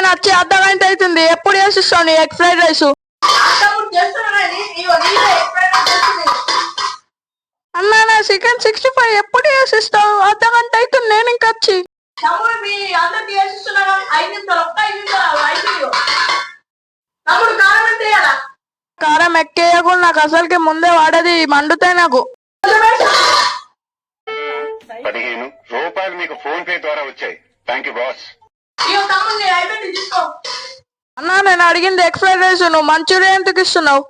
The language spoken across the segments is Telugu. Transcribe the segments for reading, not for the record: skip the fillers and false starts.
నేను వచ్చి అర్ధ గంట అవుతుంది. ఎప్పుడు చేసిస్తావు నీ ఎగ్ ఫ్రైడ్ రైస్? అన్నా నా చికెన్ 65 ఎప్పుడు చేసిస్తావు? అర్ధ గంట అవుతుంది నేను ఇంకా వచ్చి. కారం ఎక్కేయకుండా నాకు అసలుకి ముందే వాడది మండుతాయి నాకు. 15 రూపాయలు మీకు ఫోన్ పే ద్వారా వచ్చాయి. Thank you boss. అన్నా నేను అడిగింది ఎగ్ ఫ్రైడ్ రైస్, నువ్వు మంచూరియా ఎందుకు ఇస్తున్నావు?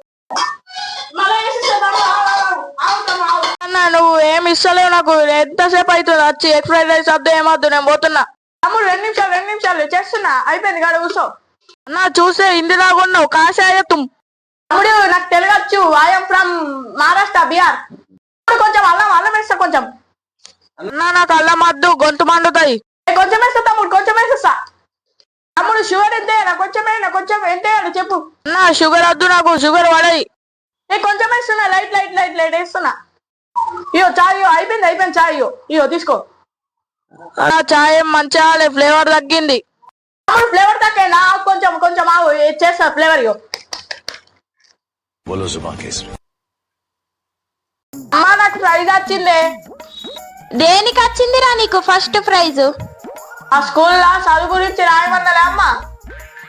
అన్నా నువ్వు ఏమి ఇస్తలేవు నాకు. ఎంతసేపు అవుతుంది వచ్చి? ఎగ్ ఫ్రైడ్ రైస్ వద్దు ఏమొద్దు, నేను పోతున్నా. తమ్ముడు 2 నిమిషాలు చేస్తున్నా, అయిపోయింది కాదు కూర్చో. అన్నా చూసే హిందీ లాగున్నావు, కాషాయ తుమ్. తమ్ముడు నాకు తెలుగు వచ్చు. I'm from Maharashtra, Bihar. కొంచెం అల్లం వేస్తా కొంచెం. అన్నా నాకు అల్లం వద్దు, గొంతు మండుతాయి. కొంచెం వేస్తా తమ్ముడు, కొంచెం వేసేస్తా. తమ్ముడు షుగర్ ఎంత కొంచెం ఎంత చెప్పు. అన్నా షుగర్ వద్దు నాకు, షుగర్ పడాయి. కొంచెం వేస్తున్నా, లైట్ వేస్తున్నా. ఇయో చాయ్ అయిపోయింది చాయ్ ఇయో తీసుకో. చాయ్ మంచిగా ఫ్లేవర్ తగ్గింది. ఫ్లేవర్ తగ్గండి, కొంచెం ఆవు చేస్తా ఫ్లేవర్. ఇయో అమ్మా నాకు ప్రైజ్ వచ్చిందే. దేనికి వచ్చిందిరా నీకు ఫస్ట్ ప్రైజ్? ఆ స్కూల్లో చదువు గురించి రాయమన్నలే అమ్మా.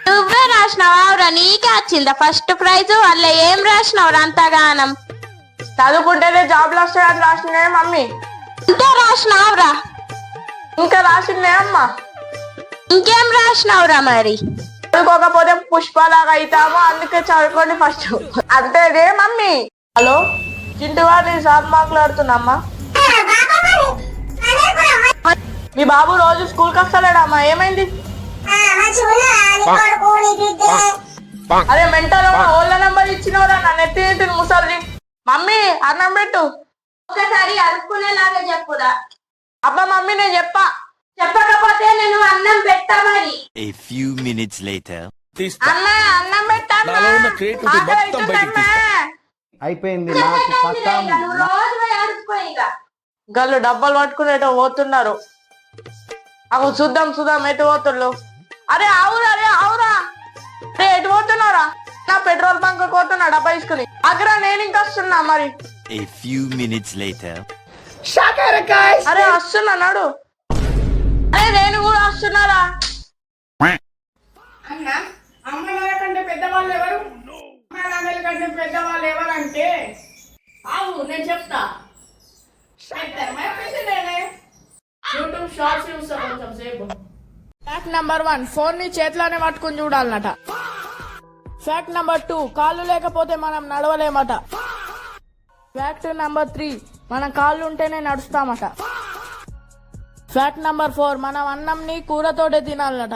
నువ్వే రాసినావురా? నీకే వచ్చిందా ఫస్ట్ ప్రైజ్? వాళ్ళ ఏం రాసినావురా అంతగానం? చదువుకుంటేనే జాబ్లు వస్తాయని రాసిందే మమ్మీ. ఇంతే రాసినావురా? ఇంకా రాసిందే అమ్మా. ఇంకేం రాసినావురా మరి? చదువుకోకపోతే పుష్పలాగా అవుతామో, అందుకే చదువుకోండి ఫస్ట్. అంతేనే మమ్మీ. హలో చింటుగా, నేను సార్ మాట్లాడుతున్నామ్మా. మీ బాబు రోజు స్కూల్కి వస్తలేడమ్మా, ఏమైంది? అరే మెంటల్ ఓళ్ళ నెంబర్ ఇచ్చినవరా, నన్ను ఎత్తి ముసలి. మమ్మీ అన్నం పెట్టు. ఒకసారి అరుక్కునేలాగా చెప్పురా. అబ్బా మమ్మీ నేను చెప్పకపోతే నేను అన్నం పెట్టా మరి. A few minutes later. అన్నా అన్నం పెట్టా. అయిపోయింది నాకు పత్తం. గల్లు డబ్బాలు పట్టుకుని ఎటో పోతున్నారు. అవు చూద్దాం ఎటు పోతున్నారు. అరే ఆవురా అరే ఎటు పోతున్నారా? నా పెట్రోల్ బంక్ పోతున్నా డబ్బా తీసుకుని. అగ్రా నేను ఇంకా వస్తున్నా మరి. A few minutes later. అరే వస్తున్నా నాడు. అరే నేను కూడా వస్తున్నారా? అన్న అమ్మ నాన్న కంటే పెద్దవాళ్ళు ఎవరు? అమ్మ నాన్నల కంటే పెద్దవాళ్ళు ఎవరంటే ఆవు నేను చెప్తా. యూట్యూబ్ షార్ట్స్ చూస్తా కొంచెం సేపు. ఫ్యాక్ట్ నెంబర్ 1, ఫోన్ ని చేతిలోనే పట్టుకుని చూడాలన్నట. ఫ్యాక్ట్ నెంబర్ 2, కాళ్ళు లేకపోతే మనం నడవలేమట. ఫ్యాక్ట్ నెంబర్ 3, మనం కాళ్ళు ఉంటేనే నడుస్తామట. ఫ్యాక్ట్ నెంబర్ 4, మనం అన్నంని కూరతోటే తినాలన్నట.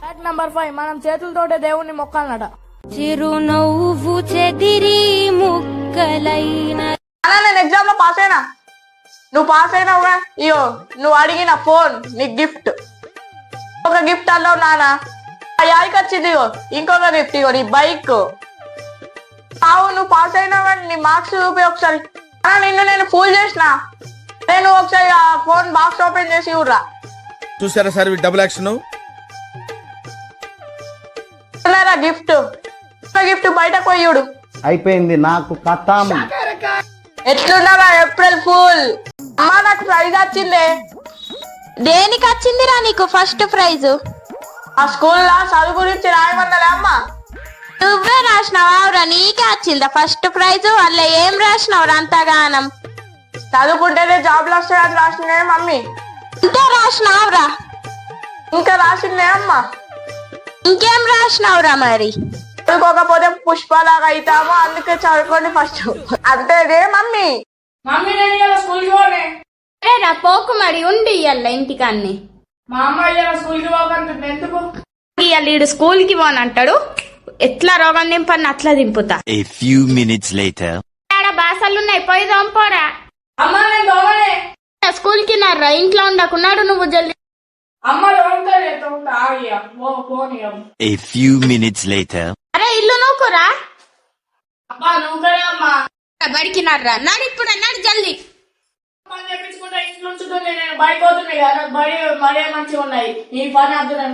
ఫ్యాక్ట్ నెంబర్ 5, మనం చేతులతోటే దేవుణ్ణి మొక్కాలన్నట. చిరునవ్వు చెదిరి ముక్కలైన. నేను ఎగ్జామ్ లో పాస్ అయినా. నువ్వు పాస్ అయినావుగా, ఇయో నువ్వు అడిగిన ఫోన్ నీకు గిఫ్ట్. ఒక గిఫ్ట్ అన్నావు నాన్న, యాడికి వచ్చింది. ఇగో ఇంకొక గిఫ్ట్, ఇగో నీ బైక్. ఆవు నువ్వు పాస్ అయినావు, నీ మార్క్స్ చూపి ఒకసారి. నిన్ను నేను ఫూల్ చేసిన. నేను ఒకసారి ఆ ఫోన్ బాక్స్ ఓపెన్ చేసి చూడరా. చూసారా సార్ డబుల్ యాక్షన్. గిఫ్ట్ బయటకు పోయి చూడు. అయిపోయింది నాకు పత్తం. ఎట్లున్నారా ఏప్రిల్ ఫుల్? అమ్మా నాకు ప్రైజ్ వచ్చిందే. దేనికి వచ్చిందిరా నీకు ఫస్ట్ ప్రైజ్? ఆ స్కూల్లో చదువు గురించి రాయమన్నలే అమ్మా. నువ్వే రాసినావురా? నీకే వచ్చిందా ఫస్ట్ ప్రైజ్? వాళ్ళ ఏం రాసినావురా అంతగానం? చదువుకుంటేనే జాబ్లు వస్తాయని రాసిందే మమ్మీ. ఇంతే రాసినావురా? ఇంకా రాసిందే అమ్మా. ఇంకేం రాసినావురా మరి? చదువుకోకపోతే పుష్పలాగా అవుతామో, అందుకే చదువుకోండి ఫస్ట్. అంతేనే మమ్మీ. మమ్మీ నేను ఇలా స్కూల్కి పోనే. రా పోకు మరి, ఉండి ఇయ్యాల ఇంటికాన్ని. మా అమ్మ ఇలా స్కూల్కి పోకంటుంది ఎందుకు? ఇయ్యాల ఈడు స్కూల్ కి పోనంటాడు. ఎట్లా రోగం దింపని అట్లా దింపుతా. A few minutes later. బాసలున్నాయి పోయి దొంపోరా. అమ్మ నేను దోమనే. స్కూల్ కి నారా, ఇంట్లో ఉండకున్నాడు నువ్వు జల్దీ. అమ్మ దోమతా ఆగియా పోనీ. A few minutes later. అరే ఇల్లు నూకురా. అబ్బా నువ్వుకనే అమ్మా. బడికి నర్రా, నాడు ఇప్పుడు అన్నాడు జల్దీ. పని చెప్పించుకుంటా ఇంట్లో ఉంచుతుంది. నేను బయట పోతున్నాయి కదా, బడి మరే మంచిగా ఉన్నాయి. ఈ పని అర్థం